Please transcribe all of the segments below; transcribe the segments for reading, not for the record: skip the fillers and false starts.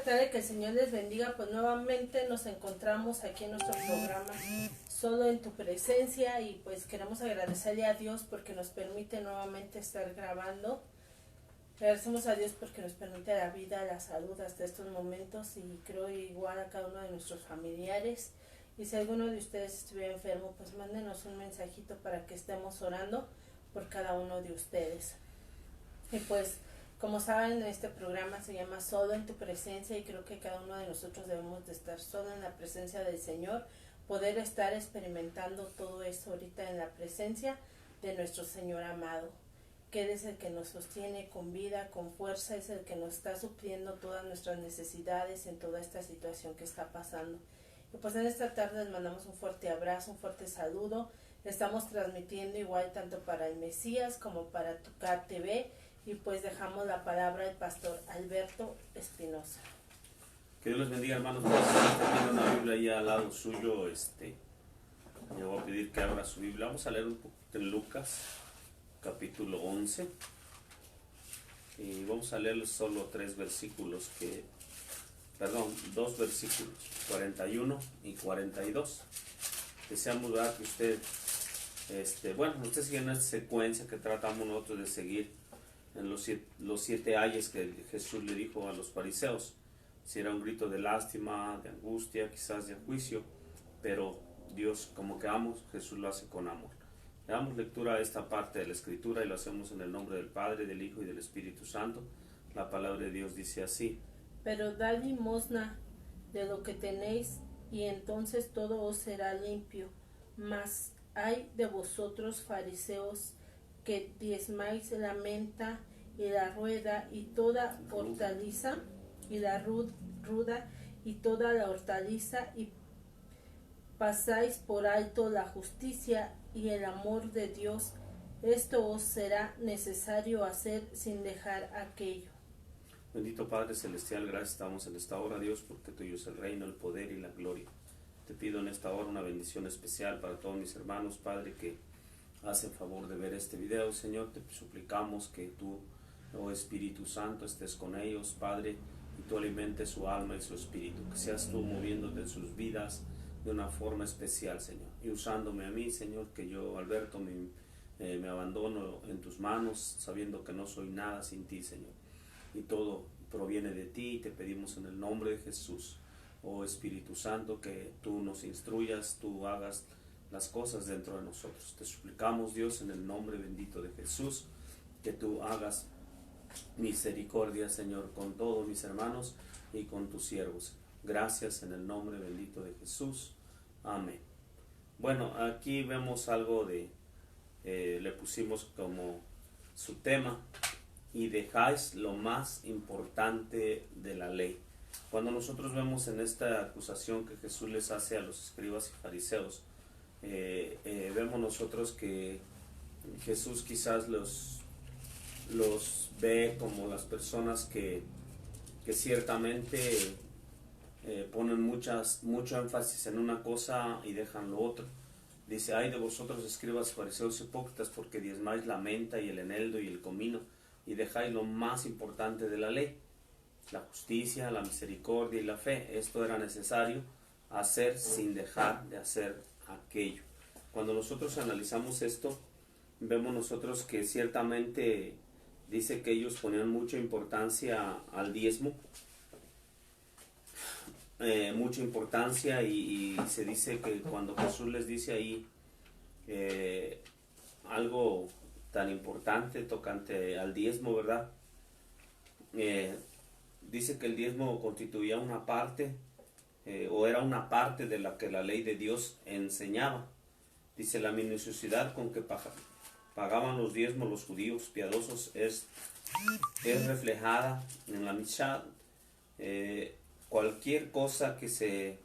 esta tarde que el Señor les bendiga, pues nuevamente nos encontramos aquí en nuestro programa Solo en tu presencia y pues queremos agradecerle a Dios porque nos permite nuevamente estar grabando. Agradecemos a Dios porque nos permite la vida, la salud hasta estos momentos y creo igual a cada uno de nuestros familiares. Y si alguno de ustedes estuviera enfermo, pues mándenos un mensajito para que estemos orando por cada uno de ustedes. Y pues, como saben, este programa se llama Solo en tu presencia y creo que cada uno de nosotros debemos de estar solo en la presencia del Señor, poder estar experimentando todo eso ahorita en la presencia de nuestro Señor amado, que Él es el que nos sostiene con vida, con fuerza, es el que nos está supliendo todas nuestras necesidades en toda esta situación que está pasando. Y pues en esta tarde les mandamos un fuerte abrazo, un fuerte saludo. Estamos transmitiendo igual tanto para el Mesías como para Tucar TV. Y pues dejamos la palabra al pastor Alberto Espinosa. Que Dios les bendiga, hermanos. Tiene una Biblia ahí al lado suyo. Le voy a pedir que abra su Biblia. Vamos a leer un poquito en Lucas, capítulo 11. Y vamos a leer solo dos versículos, 41 y 42. Deseamos, ¿verdad?, que usted, usted sigue en esta secuencia que tratamos nosotros de seguir en los siete ayes que Jesús le dijo a los fariseos. Si era un grito de lástima, de angustia, quizás de juicio, pero Dios, como que Jesús lo hace con amor. Le damos lectura a esta parte de la Escritura y lo hacemos en el nombre del Padre, del Hijo y del Espíritu Santo. La palabra de Dios dice así: pero dad limosna de lo que tenéis, y entonces todo os será limpio. Mas ay de vosotros, fariseos, que diezmáis la menta y la rueda y toda hortaliza, y la ruda y toda la hortaliza, y pasáis por alto la justicia y el amor de Dios. Esto os será necesario hacer sin dejar aquello. Bendito Padre Celestial, gracias estamos en esta hora, Dios, porque tuyo es el reino, el poder y la gloria. Te pido en esta hora una bendición especial para todos mis hermanos, Padre, que hacen favor de ver este video. Señor, te suplicamos que tú, oh Espíritu Santo, estés con ellos, Padre, y tú alimentes su alma y su espíritu, que seas tú moviéndote en sus vidas de una forma especial, Señor, y usándome a mí, Señor, que yo, Alberto, me abandono en tus manos, sabiendo que no soy nada sin ti, Señor, y todo proviene de ti. Te pedimos en el nombre de Jesús, oh Espíritu Santo, que tú nos instruyas, tú hagas las cosas dentro de nosotros. Te suplicamos, Dios, en el nombre bendito de Jesús, que tú hagas misericordia, Señor, con todos mis hermanos y con tus siervos. Gracias en el nombre bendito de Jesús. Amén. Bueno, aquí vemos algo le pusimos como su tema: y dejáis lo más importante de la ley. Cuando nosotros vemos en esta acusación que Jesús les hace a los escribas y fariseos, vemos nosotros que Jesús quizás los ve como las personas que ciertamente ponen mucho énfasis en una cosa y dejan lo otro. Dice: ay de vosotros, escribas, fariseos hipócritas, porque diezmáis la menta y el eneldo y el comino, y dejáis lo más importante de la ley, la justicia, la misericordia y la fe. Esto era necesario hacer sin dejar de hacer aquello. Cuando nosotros analizamos esto, vemos nosotros que ciertamente dice que ellos ponían mucha importancia al diezmo, mucha importancia, y se dice que cuando Jesús les dice ahí algo tan importante tocante al diezmo, ¿verdad? Dice que el diezmo constituía una parte, o era una parte de la que la ley de Dios enseñaba. Dice: la minuciosidad con que pagaban los diezmos los judíos piadosos es reflejada en la Mishnah. Cualquier cosa que se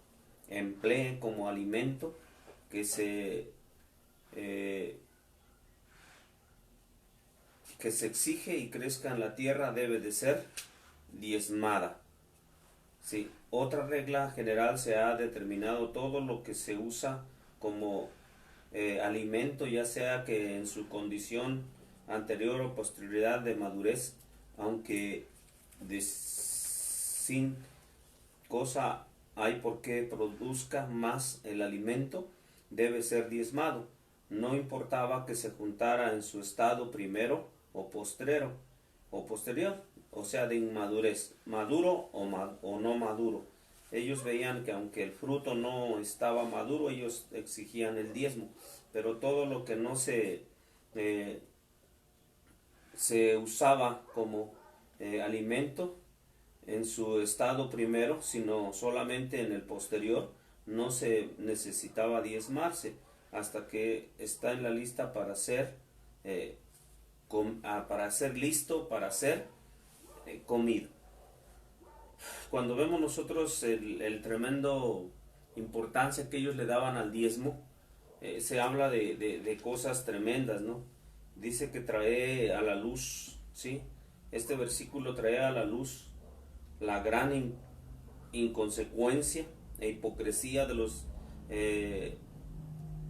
emplee como alimento, que se exige y crezca en la tierra, debe de ser diezmada. Sí. Otra regla general: se ha determinado todo lo que se usa como alimento, ya sea que en su condición anterior o posterioridad de madurez, aunque sin cosa hay por qué produzca más el alimento, debe ser diezmado. No importaba que se juntara en su estado primero o posterior, o sea, de inmadurez, maduro o no maduro. Ellos veían que aunque el fruto no estaba maduro, ellos exigían el diezmo, pero todo lo que no se usaba como alimento en su estado primero, sino solamente en el posterior, no se necesitaba diezmarse hasta que está en la lista para ser listo para ser comido. Cuando vemos nosotros el tremendo importancia que ellos le daban al diezmo, se habla de cosas tremendas, ¿no? Dice que trae a la luz, ¿sí? Este versículo trae a la luz la gran inconsecuencia e hipocresía de los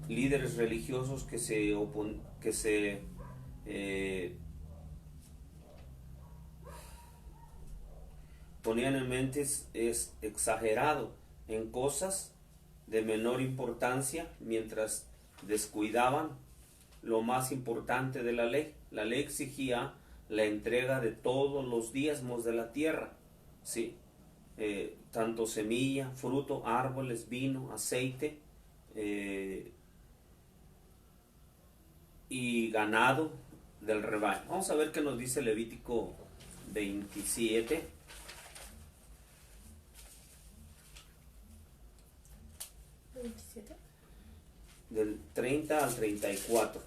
líderes religiosos que se ponían en mente es exagerado en cosas de menor importancia mientras descuidaban lo más importante de la ley. La ley exigía la entrega de todos los diezmos de la tierra, ¿sí? Tanto semilla, fruto, árboles, vino, aceite y ganado del rebaño. Vamos a ver qué nos dice Levítico 27. Del 30 al 34.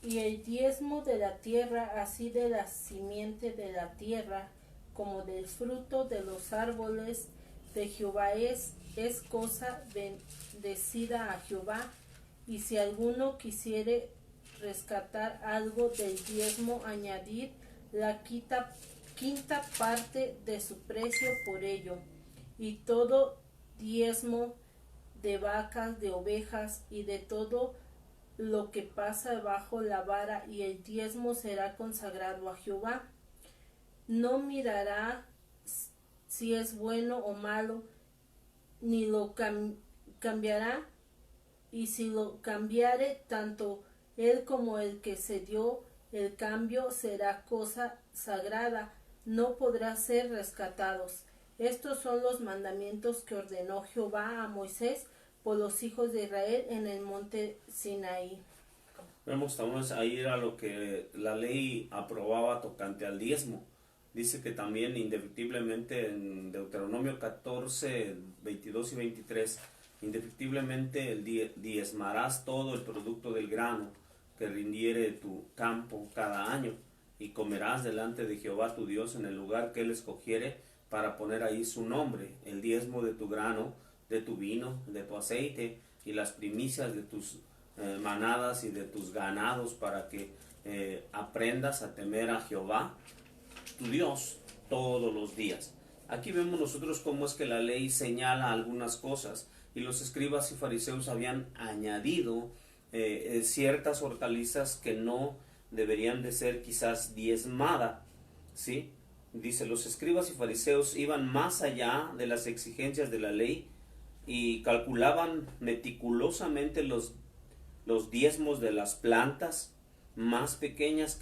Y el diezmo de la tierra, así de la simiente de la tierra, como del fruto de los árboles de Jehová es cosa bendecida a Jehová. Y si alguno quisiere rescatar algo del diezmo, añadir la quinta parte de su precio por ello. Y todo diezmo de vacas, de ovejas y de todo lo que pasa bajo la vara, y el diezmo será consagrado a Jehová. No mirará si es bueno o malo, ni lo cambiará, y si lo cambiare, tanto él como el que se dio el cambio será cosa sagrada, no podrá ser rescatados. Estos son los mandamientos que ordenó Jehová a Moisés por los hijos de Israel en el monte Sinaí. Estamos ahí a lo que la ley aprobaba tocante al diezmo. Dice que también indefectiblemente en Deuteronomio 14, 22 y 23, indefectiblemente diezmarás todo el producto del grano que rindiere tu campo cada año, y comerás delante de Jehová tu Dios en el lugar que él escogiere para poner ahí su nombre, el diezmo de tu grano, de tu vino, de tu aceite y las primicias de tus manadas y de tus ganados, para que aprendas a temer a Jehová tu Dios todos los días. Aquí vemos nosotros cómo es que la ley señala algunas cosas, y los escribas y fariseos habían añadido ciertas hortalizas que no deberían de ser quizás diezmada, ¿sí? Dice, los escribas y fariseos iban más allá de las exigencias de la ley y calculaban meticulosamente los diezmos de las plantas más pequeñas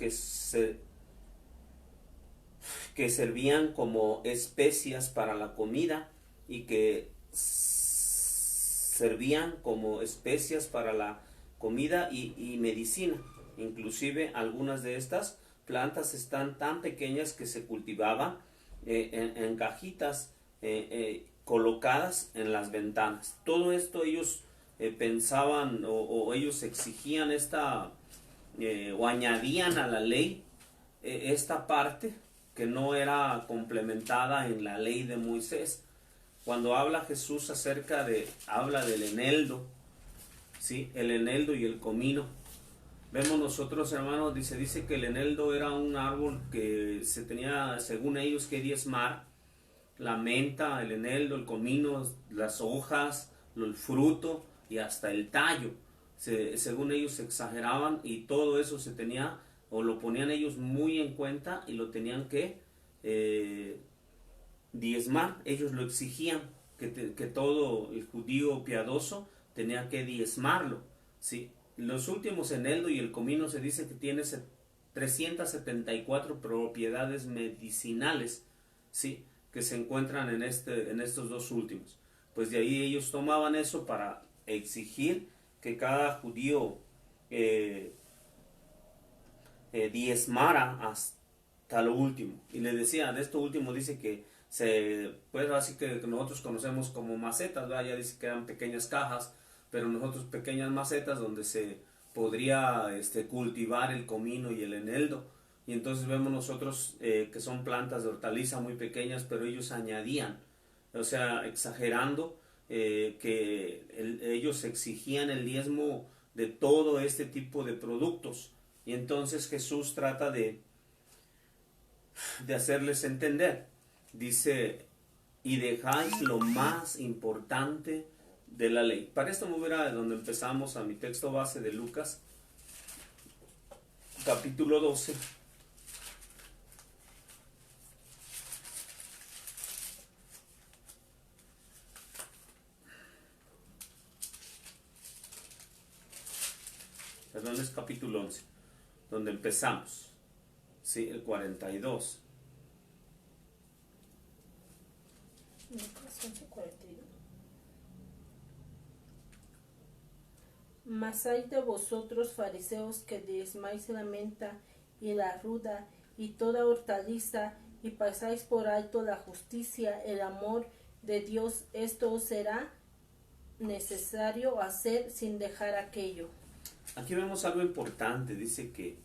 que servían como especias para la comida, y que servían como especias para la comida y medicina. Inclusive algunas de estas plantas están tan pequeñas que se cultivaban en cajitas colocadas en las ventanas. Todo esto ellos pensaban o ellos exigían o añadían a la ley esta parte que no era complementada en la ley de Moisés. Cuando habla Jesús habla del eneldo, ¿sí? El eneldo y el comino. Vemos nosotros, hermanos, dice que el eneldo era un árbol que se tenía, según ellos, que diezmar. La menta, el eneldo, el comino, las hojas, el fruto y hasta el tallo. Según ellos exageraban, y todo eso se tenía o lo ponían ellos muy en cuenta y lo tenían que diezmar. Ellos lo exigían, que todo el judío piadoso tenía que diezmarlo, ¿sí? Los últimos eneldo y el comino se dice que tiene 374 propiedades medicinales, ¿sí?, que se encuentran en estos dos últimos. Pues de ahí ellos tomaban eso para exigir que cada judío diezmara hasta lo último. Y le decía, de esto último dice que pues así que nosotros conocemos como macetas, ¿verdad? Ya dice que eran pequeñas cajas, pero nosotros pequeñas macetas donde se podría cultivar el comino y el eneldo. Y entonces vemos nosotros que son plantas de hortaliza muy pequeñas, pero ellos añadían, o sea, exagerando, que ellos exigían el diezmo de todo este tipo de productos. Y entonces Jesús trata de hacerles entender. Dice, y dejáis lo más importante de la ley. Para esto me voy a donde empezamos, a mi texto base de Lucas, capítulo 12. Perdón, es capítulo 11, donde empezamos, ¿sí? El 42. Lucas 11:42. Mas hay de vosotros, fariseos, que diezmáis la menta y la ruda y toda hortaliza, y pasáis por alto la justicia, el amor de Dios. Esto os será necesario hacer sin dejar aquello. Aquí vemos algo importante. Dice que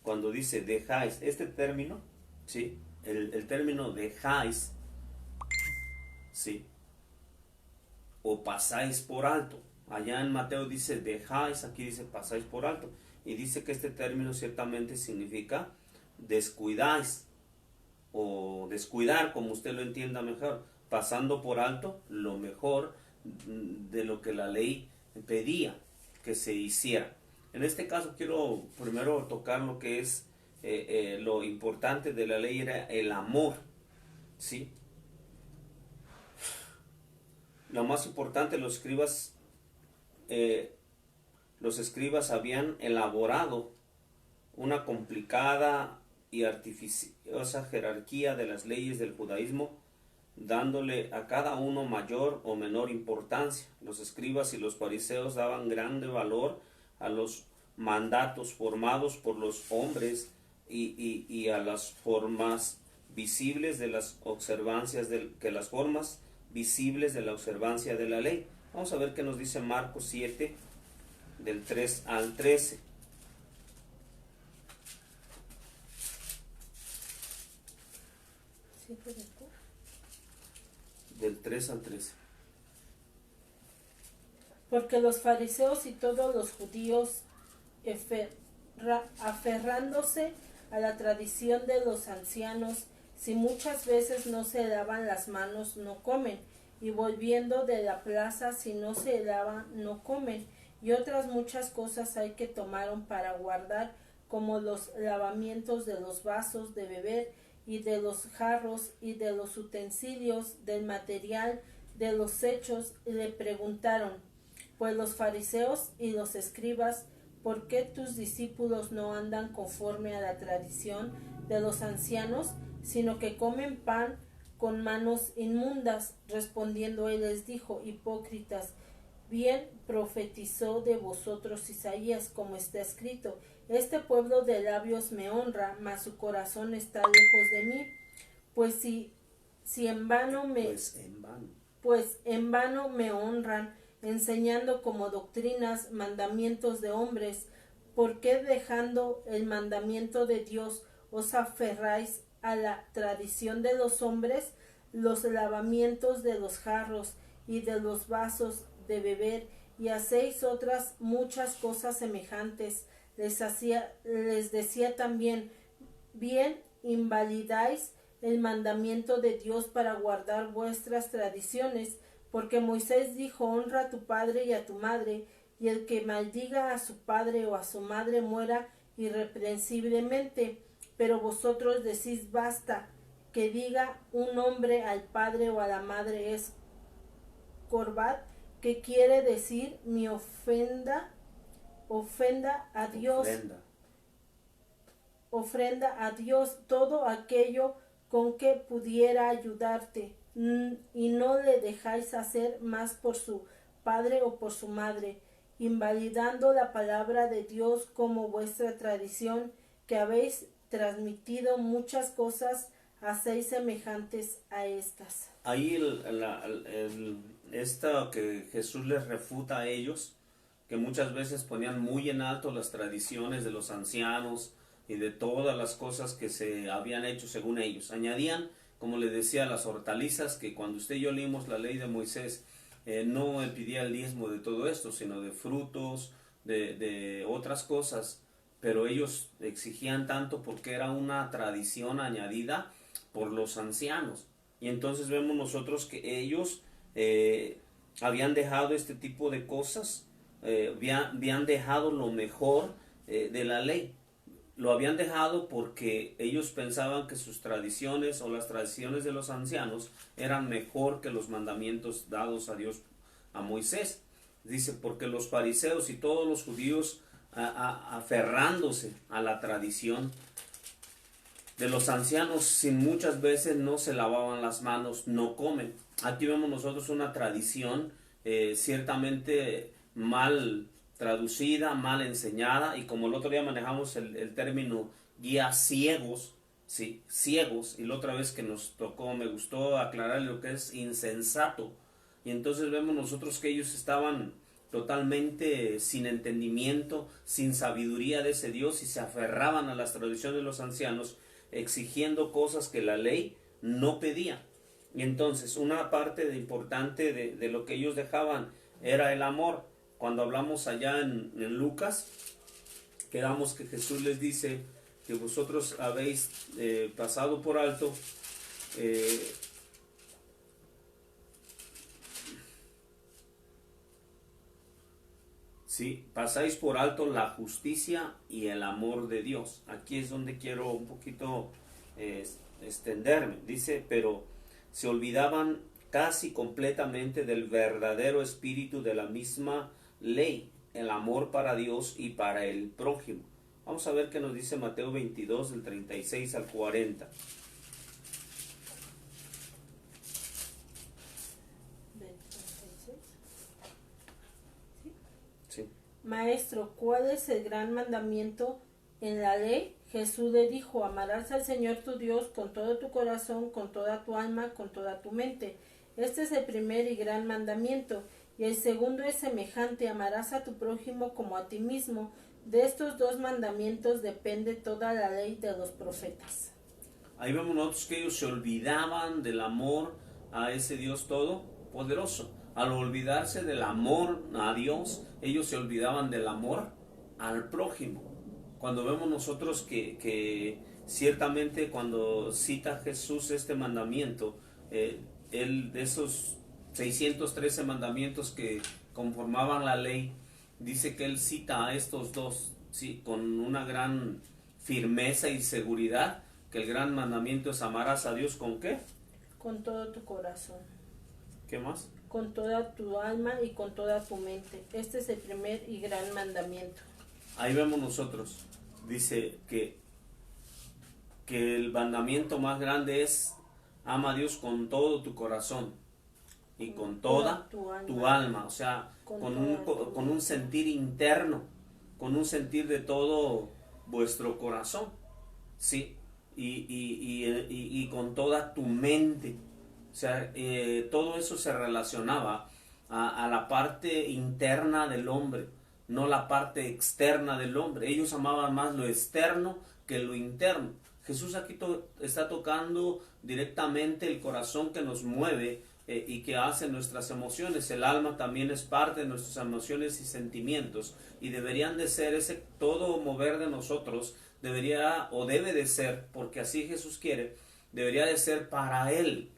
cuando dice dejáis, este término, ¿sí? El término dejáis, ¿sí?, o pasáis por alto. Allá en Mateo dice dejáis, aquí dice pasáis por alto. Y dice que este término ciertamente significa descuidáis o descuidar, como usted lo entienda mejor, pasando por alto lo mejor de lo que la ley pedía que se hiciera. En este caso quiero primero tocar lo que es lo importante de la ley, era el amor, ¿sí? Lo más importante, los escribas habían elaborado una complicada y artificiosa jerarquía de las leyes del judaísmo, dándole a cada uno mayor o menor importancia. Los escribas y los fariseos daban grande valor a los mandatos formados por los hombres y a las formas visibles de las observancias las formas visibles de la observancia de la ley. Vamos a ver qué nos dice Marcos 7, del 3 al 13. Del 3 al 13. Porque los fariseos y todos los judíos, aferrándose a la tradición de los ancianos, si muchas veces no se lavan las manos, no comen, y volviendo de la plaza, si no se lavan, no comen, y otras muchas cosas hay que tomaron para guardar, como los lavamientos de los vasos de beber, y de los jarros, y de los utensilios, del material, de los hechos, y le preguntaron, pues los fariseos y los escribas, ¿por qué tus discípulos no andan conforme a la tradición de los ancianos, sino que comen pan con manos inmundas? Respondiendo él les dijo, hipócritas, bien profetizó de vosotros Isaías, como está escrito, este pueblo de labios me honra, mas su corazón está lejos de mí, pues en vano me honran, enseñando como doctrinas mandamientos de hombres. ¿Por qué dejando el mandamiento de Dios os aferráis a la tradición de los hombres? Los lavamientos de los jarros y de los vasos de beber, y hacéis otras muchas cosas semejantes. Les decía también, bien invalidáis el mandamiento de Dios para guardar vuestras tradiciones, porque Moisés dijo, honra a tu padre y a tu madre, y el que maldiga a su padre o a su madre muera irreprensiblemente. Pero vosotros decís basta, que diga un hombre al padre o a la madre es corbat, que quiere decir mi ofrenda a Dios, ofrenda a Dios todo aquello con que pudiera ayudarte, y no le dejáis hacer más por su padre o por su madre, invalidando la palabra de Dios como vuestra tradición, que habéis transmitido muchas cosas, hacéis semejantes a estas. Ahí esta que Jesús les refuta a ellos, que muchas veces ponían muy en alto las tradiciones de los ancianos y de todas las cosas que se habían hecho según ellos. Añadían, como les decía, las hortalizas, que cuando usted y yo leímos la ley de Moisés, no pedía el diezmo de todo esto, sino de frutos, de otras cosas, pero ellos exigían tanto porque era una tradición añadida por los ancianos. Y entonces vemos nosotros que ellos habían dejado este tipo de cosas, habían dejado lo mejor de la ley. Lo habían dejado porque ellos pensaban que sus tradiciones o las tradiciones de los ancianos eran mejor que los mandamientos dados a Dios, a Moisés. Dice, porque los fariseos y todos los judíos, aferrándose a la tradición de los ancianos, sin muchas veces no se lavaban las manos, no comen. Aquí vemos nosotros una tradición ciertamente mal traducida, mal enseñada, y como el otro día manejamos el término guías ciegos, sí, ciegos, y la otra vez que nos tocó, me gustó aclarar lo que es insensato, y entonces vemos nosotros que ellos estaban totalmente sin entendimiento, sin sabiduría de ese Dios, y se aferraban a las tradiciones de los ancianos, exigiendo cosas que la ley no pedía. Y entonces una parte importante de lo que ellos dejaban era el amor. Cuando hablamos allá en Lucas, quedamos que Jesús les dice que vosotros habéis pasado por alto sí, pasáis por alto la justicia y el amor de Dios. Aquí es donde quiero un poquito extenderme. Dice, pero se olvidaban casi completamente del verdadero espíritu de la misma ley, el amor para Dios y para el prójimo. Vamos a ver qué nos dice Mateo 22, del 36 al 40. Sí. Maestro, ¿cuál es el gran mandamiento en la ley? Jesús le dijo, amarás al Señor tu Dios con todo tu corazón, con toda tu alma, con toda tu mente. Este es el primer y gran mandamiento. Y el segundo es semejante, amarás a tu prójimo como a ti mismo. De estos dos mandamientos depende toda la ley de los profetas. Ahí vemos nosotros que ellos se olvidaban del amor a ese Dios todopoderoso. Al olvidarse del amor a Dios, ellos se olvidaban del amor al prójimo. Cuando vemos nosotros que ciertamente cuando cita Jesús este mandamiento, él de esos 613 mandamientos que conformaban la ley, dice que él cita a estos dos, ¿sí?, con una gran firmeza y seguridad, que el gran mandamiento es amarás a Dios ¿con qué? Con todo tu corazón. ¿Qué más? Con toda tu alma y con toda tu mente. Este es el primer y gran mandamiento. Ahí vemos nosotros, dice que el mandamiento más grande es ama a Dios con todo tu corazón y con toda tu alma, o sea, con un sentir interno, con un sentir de todo vuestro corazón, sí, y con toda tu mente. O sea, todo eso se relacionaba a la parte interna del hombre, no la parte externa del hombre. Ellos amaban más lo externo que lo interno. Jesús aquí está tocando directamente el corazón que nos mueve y que hace nuestras emociones. El alma también es parte de nuestras emociones y sentimientos, y deberían de ser ese todo mover de nosotros, debería o debe de ser, porque así Jesús quiere, debería de ser para Él.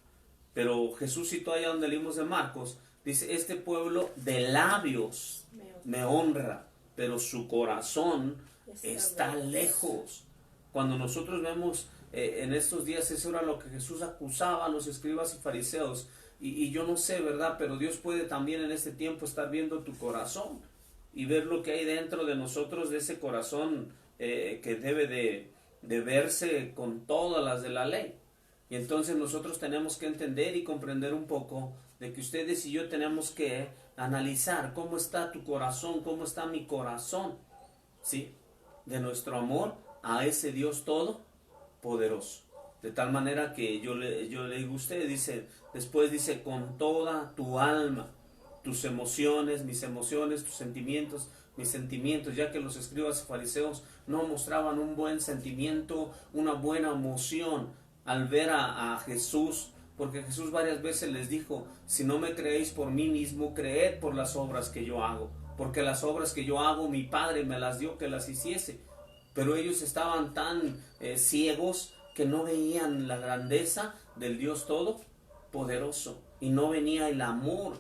Pero Jesús citó allá donde leímos de Marcos, dice, este pueblo de labios me honra, pero su corazón está lejos. Cuando nosotros vemos en estos días, eso era lo que Jesús acusaba a los escribas y fariseos, y yo no sé, ¿verdad? Pero Dios puede también en este tiempo estar viendo tu corazón y ver lo que hay dentro de nosotros, de ese corazón que debe de verse con todas las de la ley. Y entonces nosotros tenemos que entender y comprender un poco de que ustedes y yo tenemos que analizar cómo está tu corazón, cómo está mi corazón, ¿sí? De nuestro amor a ese Dios todopoderoso. De tal manera que yo le digo a usted, después dice, con toda tu alma, tus emociones, mis emociones, tus sentimientos, mis sentimientos, ya que los escribas y fariseos no mostraban un buen sentimiento, una buena emoción al ver a Jesús, porque Jesús varias veces les dijo, si no me creéis por mí mismo, creed por las obras que yo hago, porque las obras que yo hago, mi Padre me las dio que las hiciese. Pero ellos estaban tan ciegos que no veían la grandeza del Dios Todopoderoso, y no venía el amor.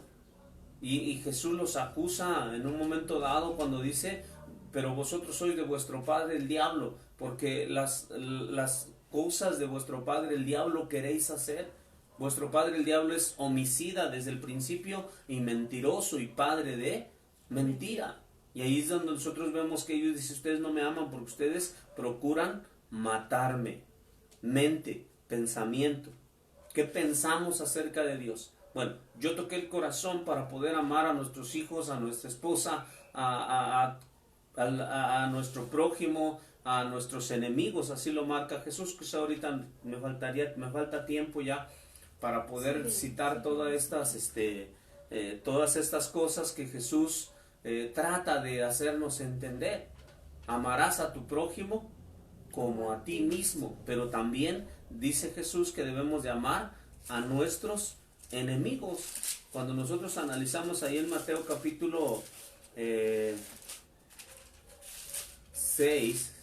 Y Jesús los acusa en un momento dado cuando dice, pero vosotros sois de vuestro padre el diablo, porque las cosas de vuestro padre el diablo queréis hacer. Vuestro padre el diablo es homicida desde el principio y mentiroso y padre de mentira. Y ahí es donde nosotros vemos que ellos dicen, ustedes no me aman porque ustedes procuran matarme. Mente, pensamiento. ¿Qué pensamos acerca de Dios? Bueno, yo toqué el corazón para poder amar a nuestros hijos, a nuestra esposa, a nuestro prójimo, a nuestros enemigos, así lo marca Jesús, que ahorita me falta tiempo ya para poder citar todas estas cosas que Jesús trata de hacernos entender. Amarás a tu prójimo como a ti mismo, pero también dice Jesús que debemos de amar a nuestros enemigos. Cuando nosotros analizamos ahí en Mateo capítulo 6,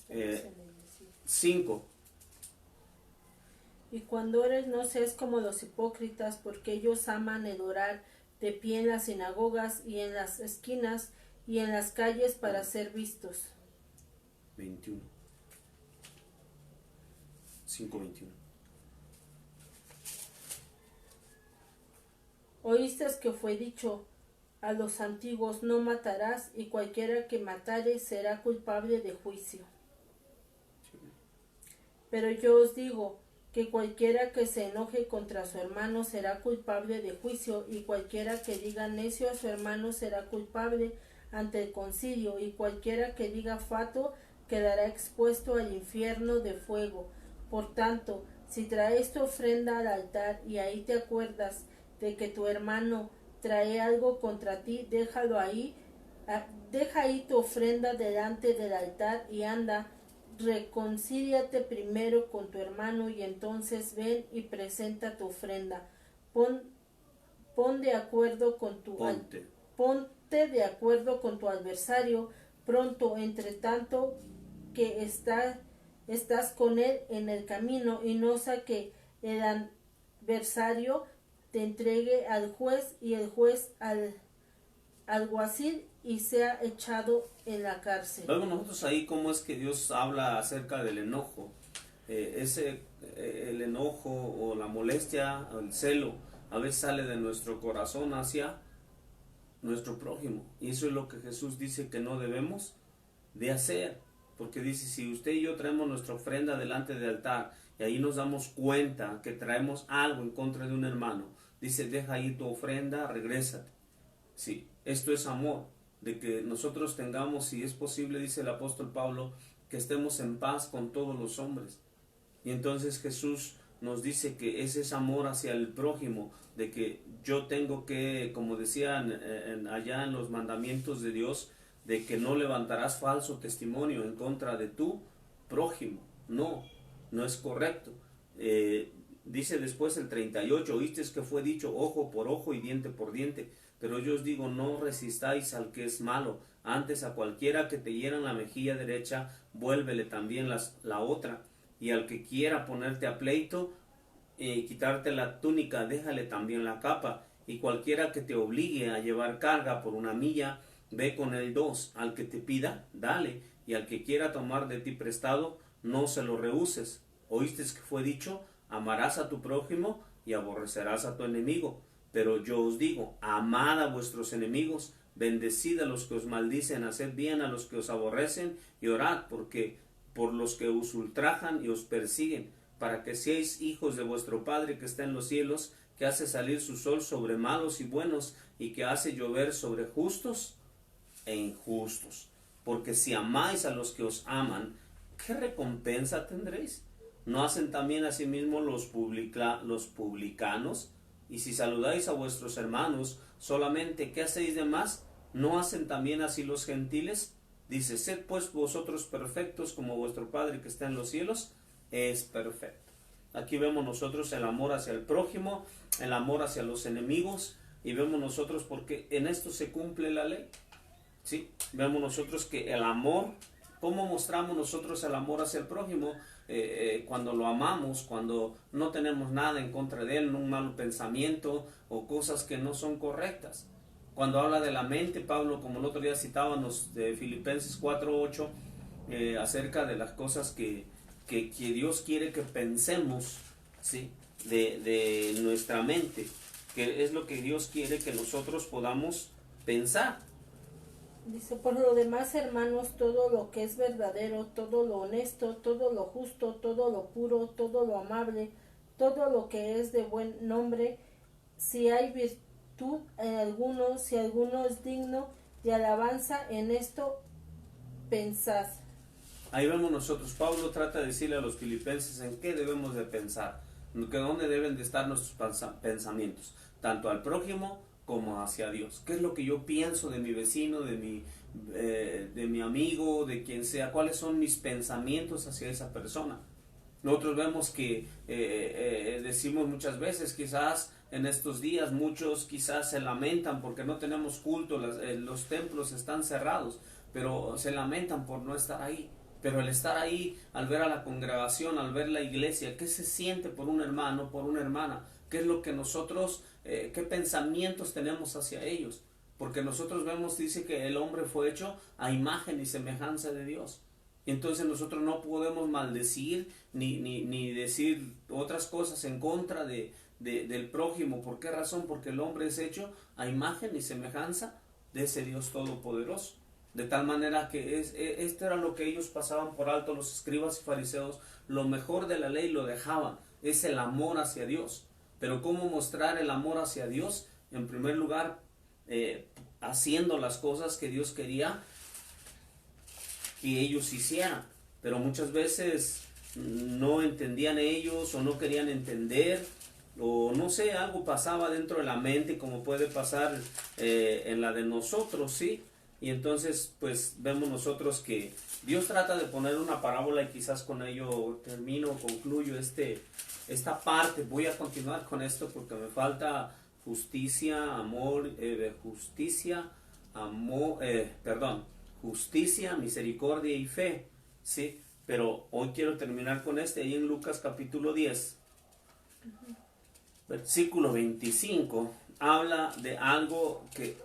eh, 5. Y cuando ores no seas como los hipócritas, porque ellos aman el orar de pie en las sinagogas y en las esquinas y en las calles para ser vistos. 21. 5:21. Oíste que fue dicho a los antiguos, no matarás, y cualquiera que matare será culpable de juicio. Pero yo os digo que cualquiera que se enoje contra su hermano será culpable de juicio, y cualquiera que diga necio a su hermano será culpable ante el concilio, y cualquiera que diga fatuo quedará expuesto al infierno de fuego. Por tanto, si traes tu ofrenda al altar y ahí te acuerdas de que tu hermano trae algo contra ti, déjalo ahí, deja ahí tu ofrenda delante del altar y anda, reconcíliate primero con tu hermano y entonces ven y presenta tu ofrenda. Ponte de acuerdo con tu adversario pronto, entre tanto que estás con él en el camino, y no sea que el adversario te entregue al juez y el juez al alguacil y sea echado en la cárcel. Vemos nosotros ahí cómo es que Dios habla acerca del enojo. El enojo o la molestia o el celo a veces sale de nuestro corazón hacia nuestro prójimo, y eso es lo que Jesús dice que no debemos de hacer, porque dice, si usted y yo traemos nuestra ofrenda delante del altar y ahí nos damos cuenta que traemos algo en contra de un hermano, dice, deja ahí tu ofrenda, regrésate. Sí, esto es amor, de que nosotros tengamos, si es posible, dice el apóstol Pablo, que estemos en paz con todos los hombres. Y entonces Jesús nos dice que ese es amor hacia el prójimo, de que yo tengo que, como decían allá en los mandamientos de Dios, de que no levantarás falso testimonio en contra de tu prójimo. No es correcto. Dice después el 38, oíste que fue dicho ojo por ojo y diente por diente, pero yo os digo, no resistáis al que es malo, antes a cualquiera que te hiera en la mejilla derecha, vuélvele también la otra, y al que quiera ponerte a pleito, quitarte la túnica, déjale también la capa. Y cualquiera que te obligue a llevar carga por 1 milla, ve con él 2. Al que te pida, dale. Y al que quiera tomar de ti prestado, no se lo rehuses. Oíste que fue dicho, amarás a tu prójimo y aborrecerás a tu enemigo. Pero yo os digo, amad a vuestros enemigos, bendecid a los que os maldicen, haced bien a los que os aborrecen y orad porque por los que os ultrajan y os persiguen, para que seáis hijos de vuestro Padre que está en los cielos, que hace salir su sol sobre malos y buenos, y que hace llover sobre justos e injustos. Porque si amáis a los que os aman, ¿qué recompensa tendréis? ¿No hacen también asimismo los publicanos? Y si saludáis a vuestros hermanos solamente, ¿qué hacéis de más? ¿No hacen también así los gentiles? Dice, sed pues vosotros perfectos como vuestro Padre que está en los cielos es perfecto. Aquí vemos nosotros el amor hacia el prójimo, el amor hacia los enemigos, y vemos nosotros porque en esto se cumple la ley. ¿Sí? Vemos nosotros que el amor, ¿cómo mostramos nosotros el amor hacia el prójimo? Cuando lo amamos, cuando no tenemos nada en contra de él, un mal pensamiento o cosas que no son correctas. Cuando habla de la mente, Pablo, como el otro día citábamos de Filipenses 4:8, acerca de las cosas que Dios quiere que pensemos, ¿sí? de nuestra mente, que es lo que Dios quiere que nosotros podamos pensar. Dice, por lo demás, hermanos, todo lo que es verdadero, todo lo honesto, todo lo justo, todo lo puro, todo lo amable, todo lo que es de buen nombre, si hay virtud en alguno, si alguno es digno de alabanza, en esto pensad. Ahí vemos nosotros, Pablo trata de decirle a los filipenses en qué debemos de pensar, que dónde deben de estar nuestros pensamientos, tanto al prójimo como hacia Dios. ¿Qué es lo que yo pienso de mi vecino, de mi amigo, de quien sea? ¿Cuáles son mis pensamientos hacia esa persona? Nosotros vemos que decimos muchas veces, quizás en estos días, muchos quizás se lamentan porque no tenemos culto, los templos están cerrados, pero se lamentan por no estar ahí. Pero el estar ahí, al ver a la congregación, al ver la iglesia, ¿qué se siente por un hermano, por una hermana? ¿Qué es lo que nosotros, qué pensamientos tenemos hacia ellos? Porque nosotros vemos, dice que el hombre fue hecho a imagen y semejanza de Dios. Entonces nosotros no podemos maldecir ni decir otras cosas en contra del prójimo. ¿Por qué razón? Porque el hombre es hecho a imagen y semejanza de ese Dios todopoderoso. De tal manera que esto era lo que ellos pasaban por alto, los escribas y fariseos. Lo mejor de la ley lo dejaban, es el amor hacia Dios. Pero ¿cómo mostrar el amor hacia Dios? En primer lugar, haciendo las cosas que Dios quería que ellos hicieran. Pero muchas veces no entendían ellos o no querían entender, o no sé, algo pasaba dentro de la mente, como puede pasar en la de nosotros, ¿sí? Y entonces pues vemos nosotros que Dios trata de poner una parábola, y quizás con ello concluyo esta parte. Voy a continuar con esto porque me falta justicia, misericordia y fe, ¿sí? Pero hoy quiero terminar con ahí en Lucas capítulo 10, versículo 25, habla de algo que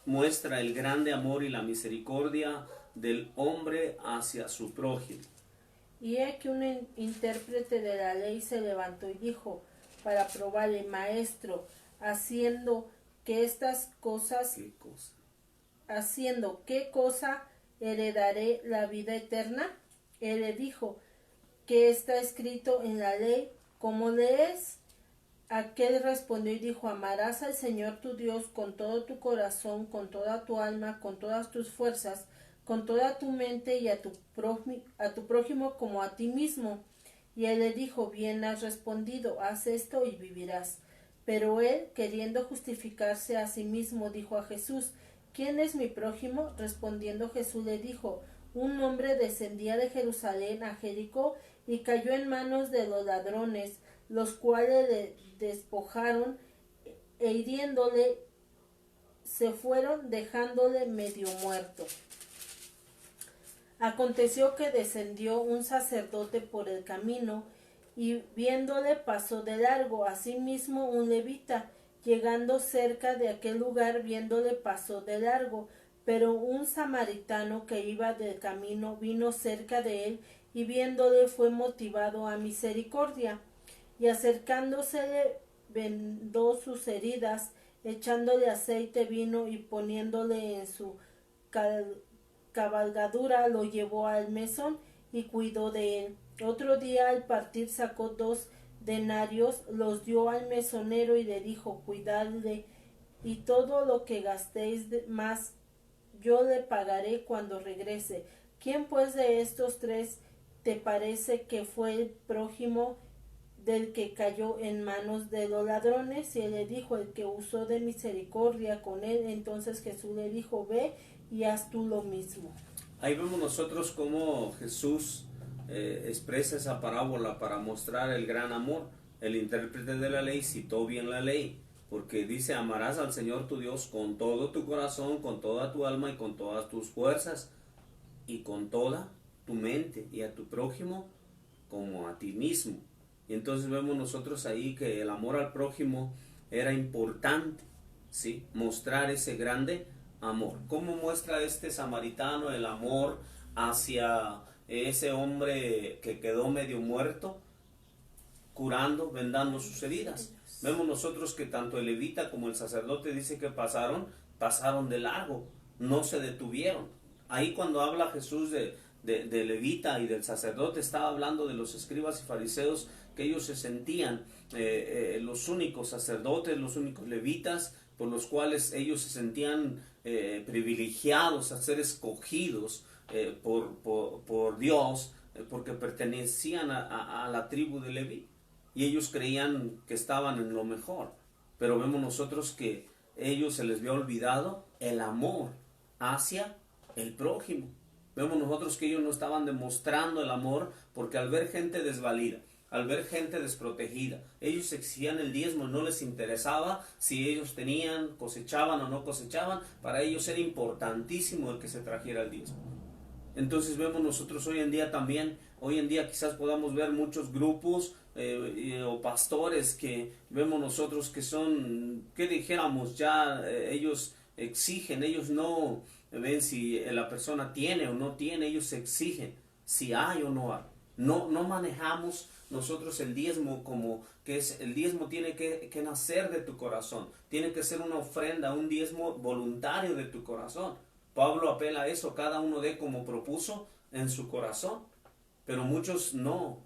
muestra el grande amor y la misericordia del hombre hacia su prójimo. Y aquí un intérprete de la ley se levantó y dijo, para probarle, maestro, haciendo qué cosa heredaré la vida eterna. Él le dijo, ¿qué está escrito en la ley? ¿Cómo lees? Aquel respondió y dijo, amarás al Señor tu Dios con todo tu corazón, con toda tu alma, con todas tus fuerzas, con toda tu mente, y a tu prójimo como a ti mismo. Y él le dijo, bien has respondido, haz esto y vivirás. Pero él, queriendo justificarse a sí mismo, dijo a Jesús, ¿quién es mi prójimo? Respondiendo Jesús le dijo, un hombre descendía de Jerusalén a Jericó y cayó en manos de los ladrones, los cuales le despojaron e hiriéndole se fueron, dejándole medio muerto. Aconteció que descendió un sacerdote por el camino y viéndole pasó de largo. Asimismo un levita, llegando cerca de aquel lugar, viéndole pasó de largo. Pero un samaritano que iba del camino vino cerca de él, y viéndole fue motivado a misericordia, y acercándosele vendó sus heridas, echándole aceite, vino, y poniéndole en su cabalgadura, lo llevó al mesón y cuidó de él. Otro día al partir sacó 2 denarios, los dio al mesonero y le dijo: cuidadle, y todo lo que gastéis más yo le pagaré cuando regrese. ¿Quién pues de estos 3 te parece que fue el prójimo del que cayó en manos de los ladrones? Y él le dijo: el que usó de misericordia con él. Entonces Jesús le dijo: ve y haz tú lo mismo. Ahí vemos nosotros cómo Jesús expresa esa parábola para mostrar el gran amor. El intérprete de la ley citó bien la ley, porque dice: amarás al Señor tu Dios con todo tu corazón, con toda tu alma y con todas tus fuerzas, y con toda tu mente, y a tu prójimo como a ti mismo. Y entonces vemos nosotros ahí que el amor al prójimo era importante, ¿sí? Mostrar ese grande amor. ¿Cómo muestra este samaritano el amor hacia ese hombre que quedó medio muerto? Curando, vendando sus heridas. Vemos nosotros que tanto el levita como el sacerdote dice que pasaron de largo, no se detuvieron. Ahí cuando habla Jesús de levita y del sacerdote, estaba hablando de los escribas y fariseos, que ellos se sentían los únicos sacerdotes, los únicos levitas, por los cuales ellos se sentían privilegiados a ser escogidos por Dios, porque pertenecían a la tribu de Leví, y ellos creían que estaban en lo mejor. Pero vemos nosotros que ellos se les había olvidado el amor hacia el prójimo. Vemos nosotros que ellos no estaban demostrando el amor, porque al ver gente desvalida, al ver gente desprotegida, ellos exigían el diezmo, no les interesaba si ellos tenían, cosechaban o no cosechaban. Para ellos era importantísimo el que se trajera el diezmo. Entonces vemos nosotros hoy en día también, hoy en día quizás podamos ver muchos grupos o pastores que vemos nosotros que son, que dijéramos ya, ellos exigen, ellos no ven si la persona tiene o no tiene, ellos exigen si hay o no hay. No manejamos nosotros el diezmo como que es, el diezmo tiene que nacer de tu corazón, tiene que ser una ofrenda, un diezmo voluntario de tu corazón. Pablo apela a eso: cada uno dé como propuso en su corazón. Pero muchos no.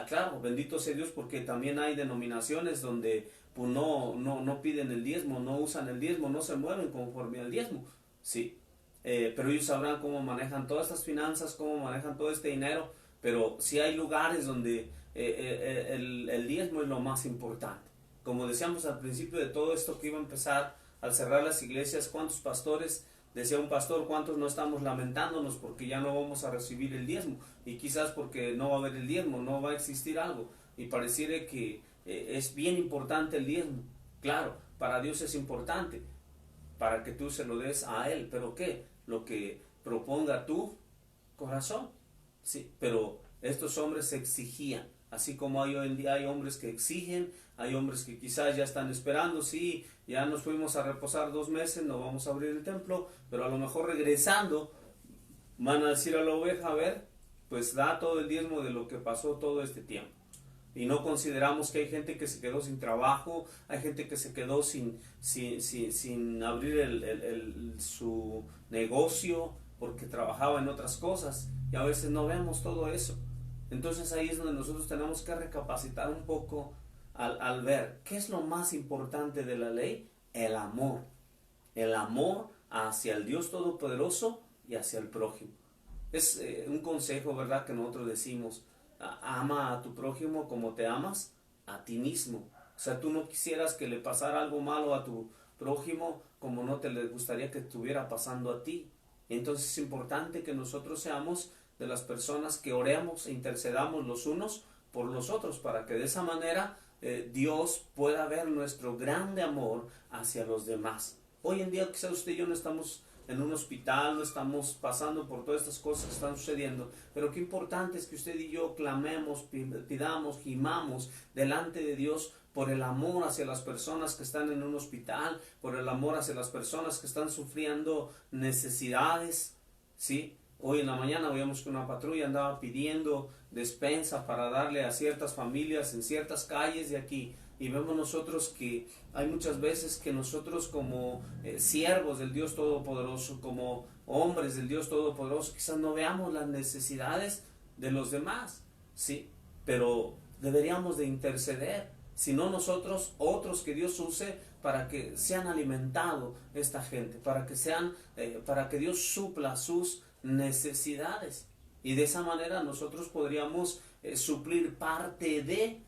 Claro, bendito sea Dios, porque también hay denominaciones donde pues no piden el diezmo, no usan el diezmo, no se mueven conforme al diezmo. Sí, pero ellos sabrán cómo manejan todas estas finanzas, cómo manejan todo este dinero. Pero sí hay lugares donde el diezmo es lo más importante. Como decíamos al principio de todo esto que iba a empezar, al cerrar las iglesias, ¿cuántos pastores? Decía un pastor: ¿cuántos no estamos lamentándonos porque ya no vamos a recibir el diezmo? Y quizás porque no va a haber el diezmo, no va a existir algo. Y pareciera que es bien importante el diezmo. Claro, para Dios es importante, para que tú se lo des a Él. ¿Pero qué? Lo que proponga tu corazón. Sí, pero estos hombres exigían. Así como hoy en día hay hombres que exigen, hay hombres que quizás ya están esperando: sí, ya nos fuimos a reposar 2 meses, no vamos a abrir el templo, pero a lo mejor regresando van a decir a la oveja: a ver, pues da todo el diezmo de lo que pasó todo este tiempo. Y no consideramos que hay gente que se quedó sin trabajo, hay gente que se quedó sin abrir su negocio porque trabajaba en otras cosas, y a veces no vemos todo eso. Entonces ahí es donde nosotros tenemos que recapacitar un poco al ver qué es lo más importante de la ley: el amor hacia el Dios Todopoderoso y hacia el prójimo. Es un consejo, ¿verdad?, que nosotros decimos: ama a tu prójimo como te amas a ti mismo. O sea, tú no quisieras que le pasara algo malo a tu prójimo como no te le gustaría que estuviera pasando a ti. Entonces es importante que nosotros seamos de las personas que oremos e intercedamos los unos por los otros, para que de esa manera Dios pueda ver nuestro grande amor hacia los demás. Hoy en día quizás usted y yo no estamos en un hospital, no estamos pasando por todas estas cosas que están sucediendo, pero qué importante es que usted y yo clamemos, pidamos, gimamos delante de Dios por el amor hacia las personas que están en un hospital, por el amor hacia las personas que están sufriendo necesidades, ¿sí? Hoy en la mañana veíamos que una patrulla andaba pidiendo despensa para darle a ciertas familias en ciertas calles de aquí. Y vemos nosotros que hay muchas veces que nosotros como siervos del Dios Todopoderoso, como hombres del Dios Todopoderoso, quizás no veamos las necesidades de los demás, ¿sí? Pero deberíamos de interceder, si no nosotros, otros que Dios use para que sean alimentados esta gente, para que Dios supla sus necesidades. Y de esa manera nosotros podríamos suplir parte de,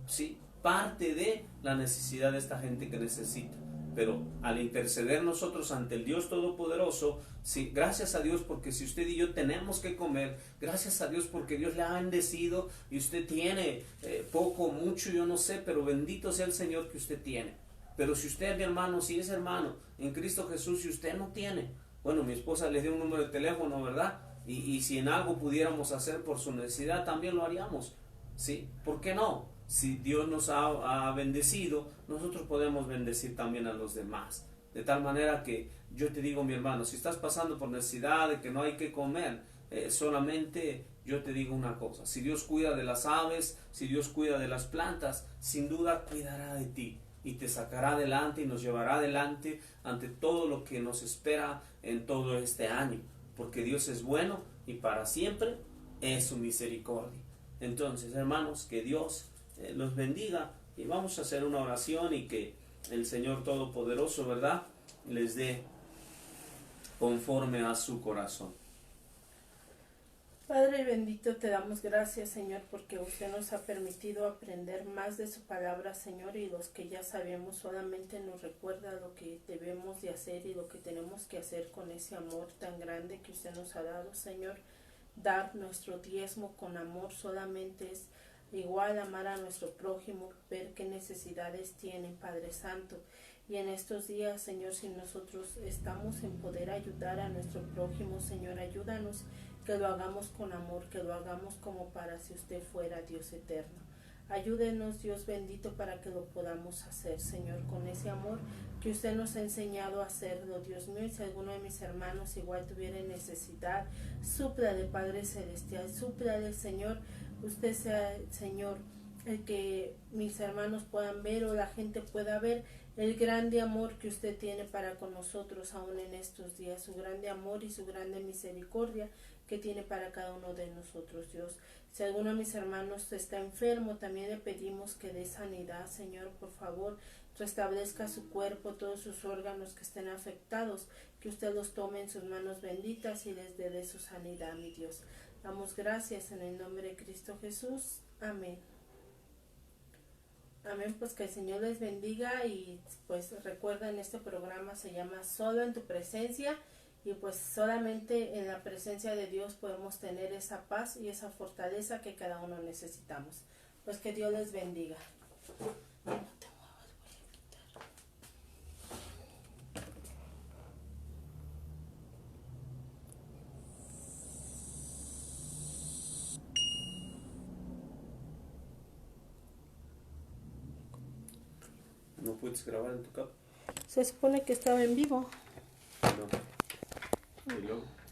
¿sí? Parte de la necesidad de esta gente que necesita. Pero al interceder nosotros ante el Dios Todopoderoso, sí, gracias a Dios porque si usted y yo tenemos que comer, gracias a Dios porque Dios le ha bendecido y usted tiene poco, mucho, yo no sé, pero bendito sea el Señor que usted tiene. Pero si usted, mi hermano, si es hermano en Cristo Jesús y usted no tiene, bueno, mi esposa le dio un número de teléfono, ¿verdad? Y si en algo pudiéramos hacer por su necesidad, también lo haríamos, ¿sí? ¿Por qué no? Si Dios nos ha bendecido, nosotros podemos bendecir también a los demás. De tal manera que yo te digo, mi hermano, si estás pasando por necesidad de que no hay que comer, solamente yo te digo una cosa: si Dios cuida de las aves, si Dios cuida de las plantas, sin duda cuidará de ti y te sacará adelante y nos llevará adelante ante todo lo que nos espera en todo este año, porque Dios es bueno y para siempre es su misericordia. Entonces, hermanos, que Dios los bendiga y vamos a hacer una oración y que el Señor Todopoderoso, ¿verdad?, les dé conforme a su corazón. Padre bendito, te damos gracias, Señor, porque usted nos ha permitido aprender más de su palabra, Señor, y los que ya sabemos solamente nos recuerda lo que debemos de hacer y lo que tenemos que hacer con ese amor tan grande que usted nos ha dado, Señor. Dar nuestro diezmo con amor solamente es igual amar a nuestro prójimo, ver qué necesidades tienen, Padre Santo. Y en estos días, Señor, si nosotros estamos en poder ayudar a nuestro prójimo, Señor, ayúdanos que lo hagamos con amor, que lo hagamos como para si usted fuera Dios eterno. Ayúdenos, Dios bendito, para que lo podamos hacer, Señor, con ese amor que usted nos ha enseñado a hacerlo, Dios mío. Y si alguno de mis hermanos igual tuviera necesidad, súplale, Padre Celestial, súplale, Señor. Usted sea, Señor, el que mis hermanos puedan ver o la gente pueda ver el grande amor que usted tiene para con nosotros aún en estos días, su grande amor y su grande misericordia que tiene para cada uno de nosotros, Dios. Si alguno de mis hermanos está enfermo, también le pedimos que dé sanidad, Señor, por favor, restablezca su cuerpo, todos sus órganos que estén afectados, que usted los tome en sus manos benditas y les dé de su sanidad, mi Dios. Damos gracias en el nombre de Cristo Jesús. Amén. Amén, pues que el Señor les bendiga y pues recuerden, este programa se llama Solo en tu presencia y pues solamente en la presencia de Dios podemos tener esa paz y esa fortaleza que cada uno necesitamos. Pues que Dios les bendiga. ¿No puedes grabar en tu cap? Se supone que estaba en vivo. No. ¿Y luego?